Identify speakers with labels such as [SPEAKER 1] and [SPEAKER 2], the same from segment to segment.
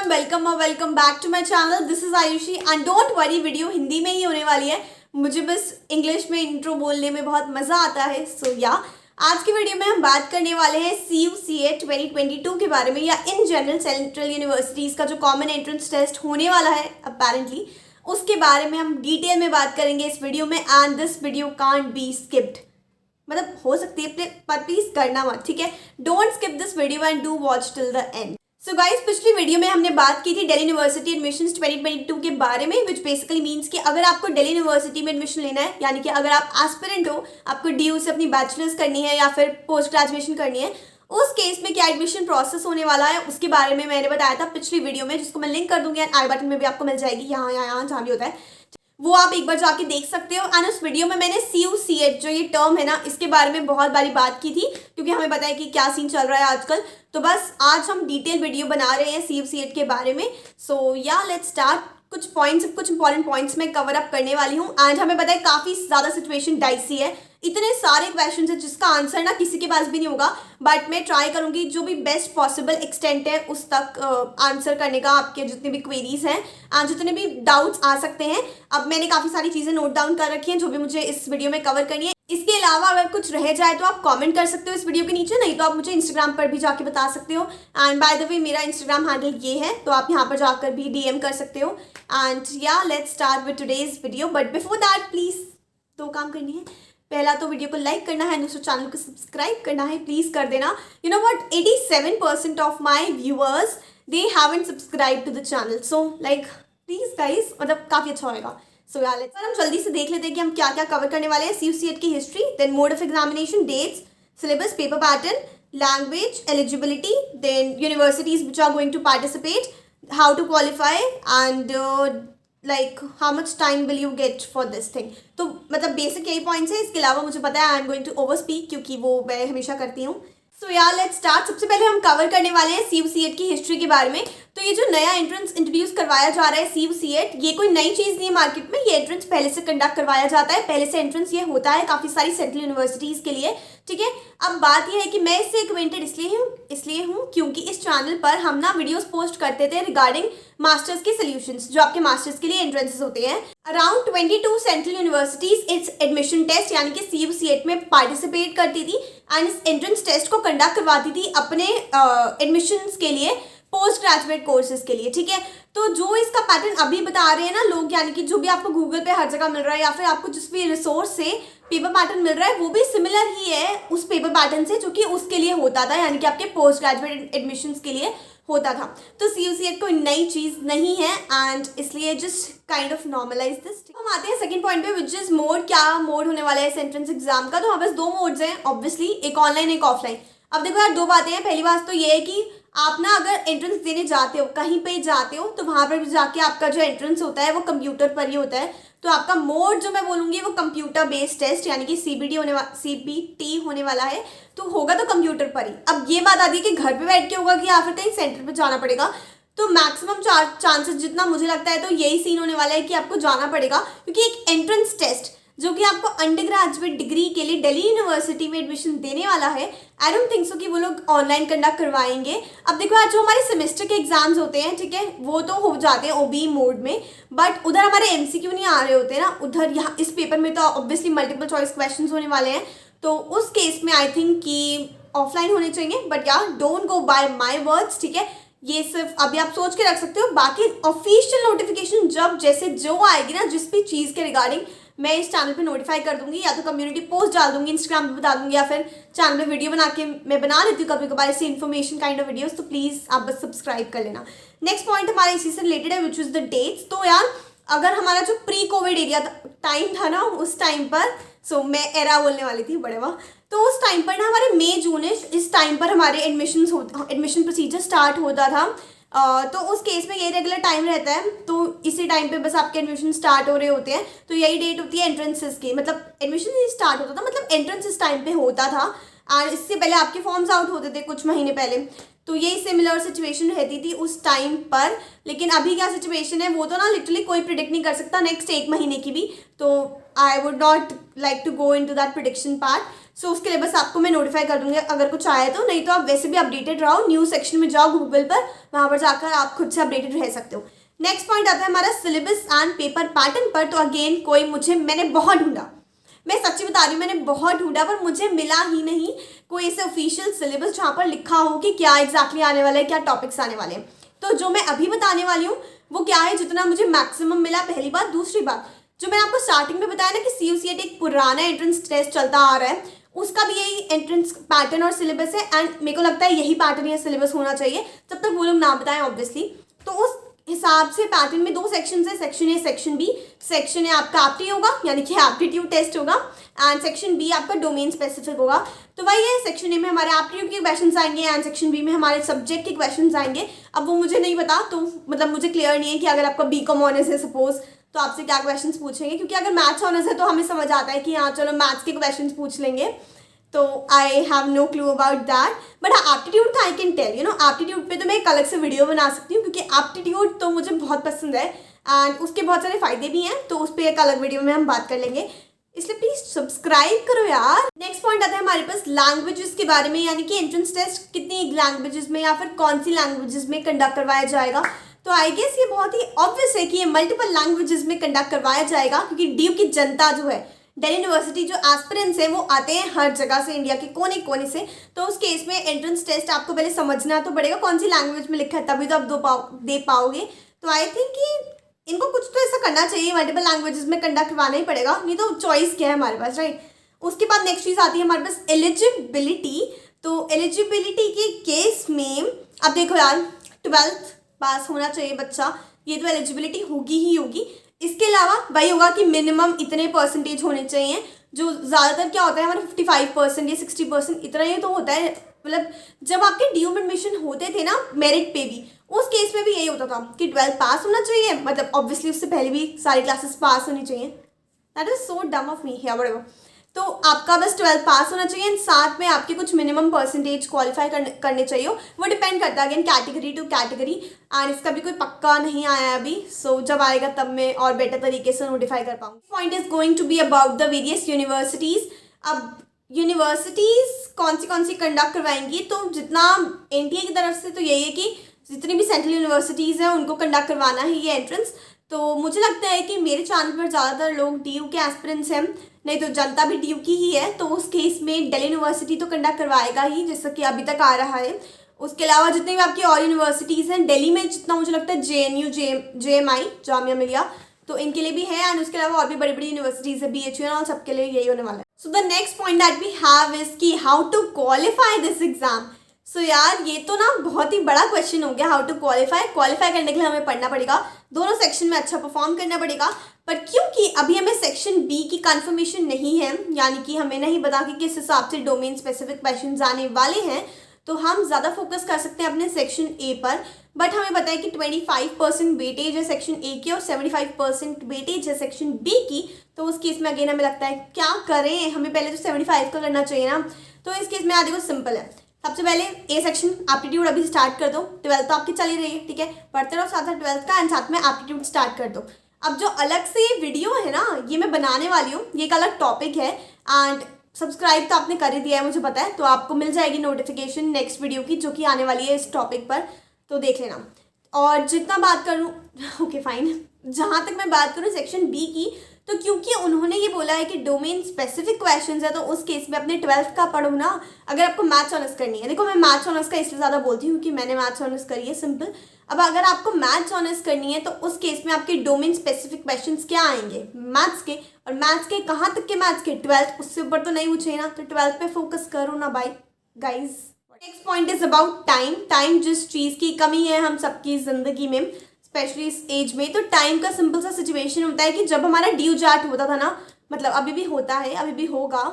[SPEAKER 1] Welcome और welcome back to my channel. This is Ayushi and don't worry, video Hindi में ही होने वाली है। मुझे बस इंग्लिश में इंट्रो बोलने में बहुत मज़ा आता है। आज की वीडियो में हम बात करने वाले हैं CUCET 2022 के बारे में, या इन जनरल सेंट्रल यूनिवर्सिटीज़ का जो कॉमन एंट्रेंस टेस्ट होने वाला है अपेरेंटली, उसके बारे में हम डिटेल में बात करेंगे इस वीडियो में। And this video can't be skipped, मतलब हो सकती है पर प्लीज़ करना मत, ठीक है। Don't skip this video and do watch till the end. So guys, पिछली वीडियो में हमने बात की थी दिल्ली यूनिवर्सिटी एडमिशन्स 2022 के बारे में, विच बेसिकली मीन्स कि अगर आपको दिल्ली यूनिवर्सिटी में एडमिशन लेना है, यानी कि अगर आप एस्पिरेंट हो, आपको DU से अपनी बैचलर्स करनी है या फिर पोस्ट ग्रेजुएशन करनी है, उस केस में क्या एडमिशन प्रोसेस होने वाला है उसके बारे में मैंने बताया था पिछली वीडियो में, जिसको मैं लिंक कर दूंगी एंड आई बटन में भी आपको मिल जाएगी, यहाँ जहाँ भी होता है वो आप एक बार जाके देख सकते हो। एंड उस वीडियो में मैंने CUCET जो ये टर्म है ना, इसके बारे में बहुत बारी बात की थी, क्योंकि हमें पता है कि क्या सीन चल रहा है आजकल। तो बस आज हम डिटेल वीडियो बना रहे हैं CUCET के बारे में। सो लेट्स स्टार्ट। कुछ इंपॉर्टेंट पॉइंट्स मैं कवर अप करने वाली हूँ। एंड हमें पता है काफ़ी ज़्यादा सिचुएशन डाइसी है, इतने सारे क्वेश्चन है जिसका आंसर ना किसी के पास भी नहीं होगा, बट मैं ट्राई करूँगी जो भी बेस्ट पॉसिबल एक्सटेंट है उस तक आंसर करने का, आपके जितने भी क्वेरीज हैं एंड जितने भी डाउट्स आ सकते हैं। अब मैंने काफ़ी सारी चीज़ें नोट डाउन कर रखी हैं जो भी मुझे इस वीडियो में कवर करनी है। इसके अलावा अगर कुछ रह जाए तो आप कमेंट कर सकते हो इस वीडियो के नीचे, नहीं तो आप मुझे इंस्टाग्राम पर भी जाके बता सकते हो। एंड बाय द वे, मेरा इंस्टाग्राम हैंडल ये है, तो आप यहाँ पर जाकर भी DM कर सकते हो। And let's start with today's video, but before that please 2 काम करनी है। पहला तो वीडियो को लाइक करना है, दूसरा चैनल को सब्सक्राइब करना है, प्लीज़ कर देना। You know what, 87% of my viewers they haven't subscribed to the channel, so like please guys, मतलब काफ़ी अच्छा होएगा। सो हम जल्दी से देख लेते हैं कि हम क्या क्या कवर करने वाले हैं। CUCET की history, then mode of examination, dates, syllabus, paper pattern, language, eligibility, then universities which are going to participate, how to qualify and like how much time will you get for this thing. तो मतलब basic यही points है। इसके अलावा मुझे पता है I am going to over speak, क्योंकि वो मैं हमेशा करती हूँ। So let's start. सबसे पहले हम कवर करने वाले हैं CUCET की हिस्ट्री के बारे में। तो ये जो नया एंट्रेंस इंट्रोड्यूस करवाया जा रहा है CUCET, ये कोई नई चीज़ नहीं है मार्केट में। ये एंट्रेंस पहले से कंडक्ट करवाया जाता है, पहले से एंट्रेंस ये होता है काफ़ी सारी सेंट्रल यूनिवर्सिटीज़ के लिए, ठीक है। अब बात यह है कि मैं इससे एक्वेंटेड इसलिए हूँ क्योंकि इस चैनल पर हम ना वीडियोस पोस्ट करते थे रिगार्डिंग मास्टर्स के सोल्यूशंस, जो आपके मास्टर्स के लिए एंट्रेंसेस होते हैं। अराउंड 22 सेंट्रल यूनिवर्सिटीज इस एडमिशन टेस्ट यानी कि CUCET में पार्टिसिपेट करती थी एंड इस एंट्रेंस टेस्ट को कंडक्ट करवाती थी अपने एडमिशन्स के लिए, पोस्ट ग्रेजुएट कोर्सेज के लिए, ठीक है। तो जो इसका पैटर्न अभी बता रहे हैं ना लोग, यानी कि जो भी आपको गूगल पे हर जगह मिल रहा है या फिर आपको जिस भी रिसोर्स से पेपर पैटर्न मिल रहा है, वो भी सिमिलर ही है उस पेपर पैटर्न से जो कि उसके लिए होता था, यानी कि आपके पोस्ट ग्रेजुएट एडमिशन्स के लिए होता था। तो CUCET कोई नई चीज़ नहीं है एंड इसलिए just kind of normalize this. हम आते हैं सेकंड पॉइंट पे, विच इज मोड। क्या मोड होने वाला है इस एंट्रेंस एग्जाम का? तो हाँ, बस 2 मोड्स हैं ऑब्वियसली, एक ऑनलाइन एक ऑफलाइन। अब देखो यार, 2 बातें हैं। पहली बात तो ये है कि आप ना अगर एंट्रेंस देने जाते हो, कहीं पे जाते हो, तो वहाँ पर जाके आपका जो एंट्रेंस होता है वो कंप्यूटर पर ही होता है। तो आपका मोड जो मैं बोलूँगी वो कंप्यूटर बेस्ड टेस्ट यानी कि CBT होने वाला है। तो होगा तो कंप्यूटर पर ही। अब ये बात आती है कि घर पे बैठ के होगा कि या फिर कहीं सेंटर पे जाना पड़ेगा। तो मैक्सिमम चांसेस जितना मुझे लगता है तो यही सीन होने वाला है कि आपको जाना पड़ेगा, क्योंकि एक एंट्रेंस टेस्ट जो कि आपको अंडर ग्रेजुएट डिग्री के लिए दिल्ली यूनिवर्सिटी में एडमिशन देने वाला है, आई डोंट थिंक सो कि वो लोग ऑनलाइन कंडक्ट करवाएंगे। अब देखो यार, जो हमारे सेमेस्टर के एग्जाम्स होते हैं, ठीक है, वो तो हो जाते हैं OBE मोड में, बट उधर हमारे MCQ नहीं आ रहे होते हैं ना। उधर यहाँ इस पेपर में तो ऑब्वियसली मल्टीपल चॉइस क्वेश्चन होने वाले हैं, तो उस केस में आई थिंक कि ऑफलाइन होने चाहिए। बट यार, don't go bye my words, ठीक है। ये सिर्फ अभी आप सोच के रख सकते हो। बाकी ऑफिशियल नोटिफिकेशन जब जैसे जो आएगी ना, जिस भी चीज़ के रिगार्डिंग, मैं इस चैनल पे नोटिफाई कर दूंगी, या तो कम्युनिटी पोस्ट डाल दूंगी, इंस्टाग्राम पे बता दूंगी, या फिर चैनल पे वीडियो बना के मैं बना लेती हूँ कभी कभार ऐसी इन्फॉर्मेशन काइंड ऑफ वीडियोस। तो प्लीज़ आप बस सब्सक्राइब कर लेना। नेक्स्ट पॉइंट हमारा इसी से रिलेटेड है, विच इज़ द डेट्स। तो यार, अगर हमारा जो प्री कोविड एरिया टाइम था ना, उस टाइम पर, मैं एरा बोलने वाली थी बड़े वाह, तो उस टाइम पर ना हमारे मई जून इस टाइम पर हमारे एडमिशन प्रोसीजर स्टार्ट होता था। तो उस केस में यही रेगुलर टाइम रहता है। तो इसी टाइम पे बस आपके एडमिशन स्टार्ट हो रहे होते हैं। तो यही डेट होती है एंट्रेंसेस की, मतलब एडमिशन नहीं स्टार्ट होता था, मतलब एंट्रेंस इस टाइम पे होता था। और इससे पहले आपके फॉर्म्स आउट होते थे कुछ महीने पहले। तो यही सिमिलर सिचुएशन रहती थी उस टाइम पर। लेकिन अभी क्या सिचुएशन है वो तो ना लिटरली कोई प्रिडिक्ट नहीं कर सकता नेक्स्ट 1 महीने की भी। तो I would not like to go into that prediction part. So उसके लिए बस आपको मैं नोटिफाई कर दूंगी अगर कुछ आया तो, नहीं तो आप वैसे भी अपडेटेड रहो, न्यूज़ सेक्शन में जाओ गूगल पर, वहाँ पर जाकर आप खुद से अपडेटेड रह सकते हो। नेक्स्ट पॉइंट आता है हमारा सिलेबस एंड पेपर पैटर्न पर। तो अगेन मैंने बहुत ढूंढा, मैं सच्ची बता रही हूँ, मैंने बहुत ढूंढा पर मुझे मिला ही नहीं कोई ऐसे ऑफिशियल सिलेबस जहाँ पर लिखा हो कि क्या एग्जैक्टली आने वाला है, क्या टॉपिक्स आने वाले हैं। तो जो मैं अभी बताने वाली हूँ वो क्या है, जितना मुझे मैक्सिमम मिला, पहली बात। दूसरी बात, जो मैंने आपको स्टार्टिंग में बताया ना कि CUCET एक पुराना एंट्रेंस टेस्ट चलता आ रहा है, उसका भी यही एंट्रेंस पैटर्न और सिलेबस है, एंड मेरे को लगता है यही पैटर्न या सिलेबस होना चाहिए, जब तक वो लोग ना बताएं ऑब्वियसली। तो उस हिसाब से पैटर्न में 2 सेक्शन है, section A, section B. Section A आपका एप्टी होगा, यानी कि एप्टीट्यूड टेस्ट होगा, एंड सेक्शन बी आपका डोमेन स्पेसिफिक होगा। तो वही है, सेक्शन ए में हमारे एप्टीट्यूड के क्वेश्चंस आएंगे एंड सेक्शन बी में हमारे सब्जेक्ट के क्वेश्चंस आएंगे। अब वो मुझे नहीं पता, तो मतलब मुझे क्लियर नहीं है कि अगर आपका BCom ऑनर्स है सपोज, तो आपसे क्या क्वेश्चंस पूछेंगे, क्योंकि अगर मैथ्स ऑनर्स है तो हमें समझ आता है कि हाँ चलो मैथ्स के क्वेश्चंस पूछ लेंगे। तो I have no clue about that, but हाँ एप्टीट्यूड का आई कैन टेल एप्टीट्यूड पे तो मैं एक अलग से वीडियो बना सकती हूँ, क्योंकि एप्टीट्यूड तो मुझे बहुत पसंद है एंड उसके बहुत सारे फायदे भी हैं, तो उस पर एक अलग वीडियो में हम बात कर लेंगे, इसलिए प्लीज सब्सक्राइब करो यार। नेक्स्ट पॉइंट आता है हमारे पास लैंग्वेजेस के बारे में, यानी कि एंट्रेंस टेस्ट कितनी लैंग्वेजेस में या फिर कौन सी लैंग्वेजेस में कंडक्ट करवाया जाएगा। तो आई गेस ये बहुत ही ऑब्वियस है कि ये मल्टीपल लैंग्वेजेस में कंडक्ट करवाया जाएगा, क्योंकि DU की जनता जो है, दिल्ली यूनिवर्सिटी जो एस्पिरेंट्स है वो आते हैं हर जगह से, इंडिया के कोने कोने से। तो उस केस में एंट्रेंस टेस्ट आपको पहले समझना तो पड़ेगा कौन सी लैंग्वेज में लिखा है, तभी तो आप दे पाओगे। तो आई थिंक कि इनको कुछ तो ऐसा करना चाहिए, मल्टीपल लैंग्वेजेस में कंडक्ट करवाना ही पड़ेगा, नहीं तो चॉइस क्या है हमारे पास, राइट। उसके बाद नेक्स्ट चीज़ आती है हमारे पास एलिजिबिलिटी। तो एलिजिबिलिटी के केस में अब देखो यार, 12th पास होना चाहिए बच्चा, ये तो एलिजिबिलिटी होगी ही होगी। इसके अलावा वही होगा कि मिनिमम इतने परसेंटेज होने चाहिए, जो ज़्यादातर क्या होता है हमारे 55% या 60% इतना ही तो होता है। मतलब जब आपके DU में एडमिशन होते थे ना मेरिट पे भी, उस केस में भी यही होता था कि 12th पास होना चाहिए, मतलब ऑब्वियसली उससे पहले भी सारी क्लासेस पास होनी चाहिए। दैट इज सो डम ऑफ मी, या तो आपका बस 12th पास होना चाहिए, साथ में आपके कुछ मिनिमम परसेंटेज क्वालिफाई करने चाहिए। वो डिपेंड करता है again category two category, and इसका भी कोई पक्का नहीं आया अभी। सो जब आएगा तब मैं और बेटर तरीके से नोटिफाई कर पाऊंगी। Point is going to be about the various universities. अब यूनिवर्सिटीज़ कौन सी कंडक्ट करवाएंगी, तो जितना NTA की तरफ से तो यही है कि जितनी भी सेंट्रल यूनिवर्सिटीज़ हैं उनको कंडक्ट करवाना है ये एंट्रेंस। तो मुझे लगता है कि मेरे चैनल पर ज़्यादातर लोग DU के एस्पिरेंट्स हैं, नहीं तो जनता भी DU की ही है, तो उस केस में दिल्ली यूनिवर्सिटी तो कंडक्ट करवाएगा ही, जैसा कि अभी तक आ रहा है। उसके अलावा जितनी भी आपकी और यूनिवर्सिटीज़ हैं, दिल्ली में जितना मुझे लगता है JNU, JMI, जामिया मिलिया, तो इनके लिए भी है, एंड उसके अलावा और भी बड़ी बड़ी यूनिवर्सिटीज़ है, BHU और सबके लिए यही होने वाला है। So the next point that we have is कि how to qualify this exam. So यार ये तो ना बहुत ही बड़ा क्वेश्चन हो गया, हाउ टू क्वालिफाई करने के लिए हमें पढ़ना पड़ेगा, दोनों सेक्शन में अच्छा परफॉर्म करना पड़ेगा। पर क्योंकि अभी हमें सेक्शन बी की कंफर्मेशन नहीं है, यानी कि हमें नहीं पता कि किस हिसाब से डोमेन स्पेसिफिक क्वेश्चन आने वाले हैं, तो हम ज़्यादा फोकस कर सकते हैं अपने सेक्शन ए पर। बट हमें पता है कि 25% वेटेज है सेक्शन ए की और 75% वेटेज है सेक्शन बी की। तो उस केस में अगेन हमें लगता है क्या करें, हमें पहले तो 75 का करना चाहिए ना। तो इस केस में आज देखो सिंपल है, सबसे पहले ए सेक्शन एप्टीट्यूड अभी स्टार्ट कर दो, 12th तो आपकी चली रही है, ठीक है, पढ़ते रहो साथ साथ 12th का, एंड साथ में एप्टीट्यूड स्टार्ट कर दो। अब जो अलग से ये वीडियो है ना, ये मैं बनाने वाली हूँ, ये एक अलग टॉपिक है, एंड सब्सक्राइब तो आपने कर ही दिया है मुझे पता है, तो आपको मिल जाएगी नोटिफिकेशन नेक्स्ट वीडियो की जो कि आने वाली है इस टॉपिक पर, तो देख लेना। और जितना बात करूँ ओके फाइन, जहाँ तक मैं बात करूँ सेक्शन बी की, तो क्योंकि उन्होंने ये बोला है कि डोमेन स्पेसिफिक क्वेश्चंस है, तो उस केस में अपने 12th का पढ़ो ना। अगर आपको मैथ्स ऑनर्स करनी है, देखो मैं मैथ्स ऑनर्स का इसलिए ज़्यादा बोलती हूँ कि मैंने मैथ्स ऑनर्स करी है, सिंपल। अब अगर आपको मैथ्स ऑनर्स करनी है तो उस केस में आपके डोमेन स्पेसिफिक क्वेश्चंस क्या आएंगे, मैथ्स के, और मैथ्स के कहाँ तक के मैथ्स के, 12th, उससे ऊपर तो नहीं पूछे ना, तो 12th पे फोकस करो ना भाई guys. Next point is about time जिस चीज़ की कमी है हम सबकी ज़िंदगी में, स्पेशली इस एज में, तो टाइम का सिंपल सा सिचुएशन होता है कि जब हमारा ड्यू जैट होता था ना, मतलब अभी भी होता है, अभी भी होगा,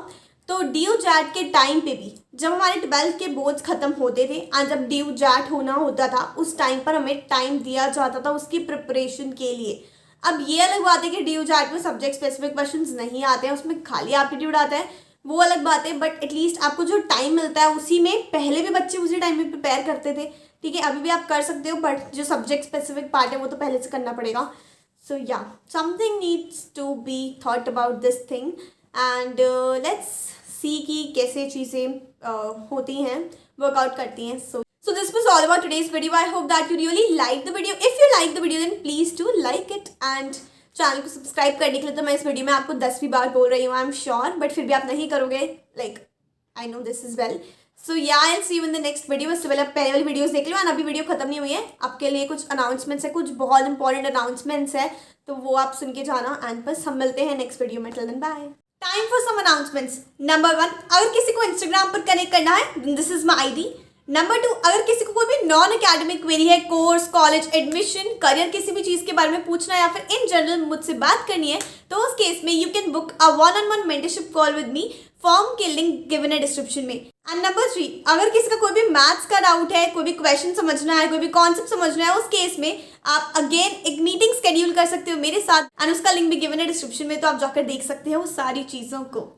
[SPEAKER 1] तो ड्यू जैट के टाइम पे भी जब हमारे 12th के बोर्ड्स ख़त्म होते थे और जब ड्यू जैट होना होता था, उस टाइम पर हमें टाइम दिया जाता था उसकी प्रिपरेशन के लिए। अब ये अलग बात है कि ड्यू जैट में सब्जेक्ट स्पेसिफिक क्वेश्चंस नहीं आते हैं, उसमें खाली एप्टीट्यूड आता है, वो अलग बात है, बट एटलीस्ट आपको जो टाइम मिलता है उसी में, पहले भी बच्चे उसी टाइम में प्रिपेयर करते थे, ठीक है, अभी भी आप कर सकते हो, बट जो सब्जेक्ट स्पेसिफिक पार्ट है वो तो पहले से करना पड़ेगा। सो या something needs to be thought about this thing, and let's see की कैसे चीज़ें होती हैं, वर्कआउट करती हैं. So this was all about today's video. I hope that you really liked the video. If you like the video, then please do like it and channel को subscribe करने के लिए तो मैं इस वीडियो में आपको 10वीं बार बोल रही हूँ, आई एम श्योर, बट फिर भी आप नहीं करोगे. Like I know this is well. So yeah I see you in the next video. इससे पहले आप पहले वाली वीडियोस देख लो. एंड अभी वीडियो खत्म नहीं हुई है, आपके लिए कुछ अनाउंसमेंट्स है, कुछ बहुत इंपॉर्टेंट अनाउंसमेंट्स है, तो वो आप सुन के जाना. एंड बस हम मिलते हैं नेक्स्ट वीडियो में. Till then bye. Time for some announcements. Number 1, अगर किसी को इंस्टाग्राम पर कनेक्ट करना है, this is my ID. Number 2, अगर किसी को कोई भी नॉन एकेडमिक क्वेरी है, कोर्स, कॉलेज एडमिशन, करियर, किसी भी चीज़ के बारे में पूछना है या फिर इन जनरल मुझसे बात करनी है, तो उस केस में you can book a 1-on-1 mentorship call with me. Form की लिंक गिवन है डिस्क्रिप्शन में. एंड नंबर 3, अगर किसी का कोई भी मैथ्स का डाउट है, कोई भी क्वेश्चन समझना है, कोई भी कॉन्सेप्ट समझना है, उस केस में आप अगेन एक मीटिंग शेड्यूल कर सकते हो मेरे साथ. एंड उसका लिंक भी गिवन है डिस्क्रिप्शन में, तो आप जाकर देख सकते हो सारी चीज़ों को.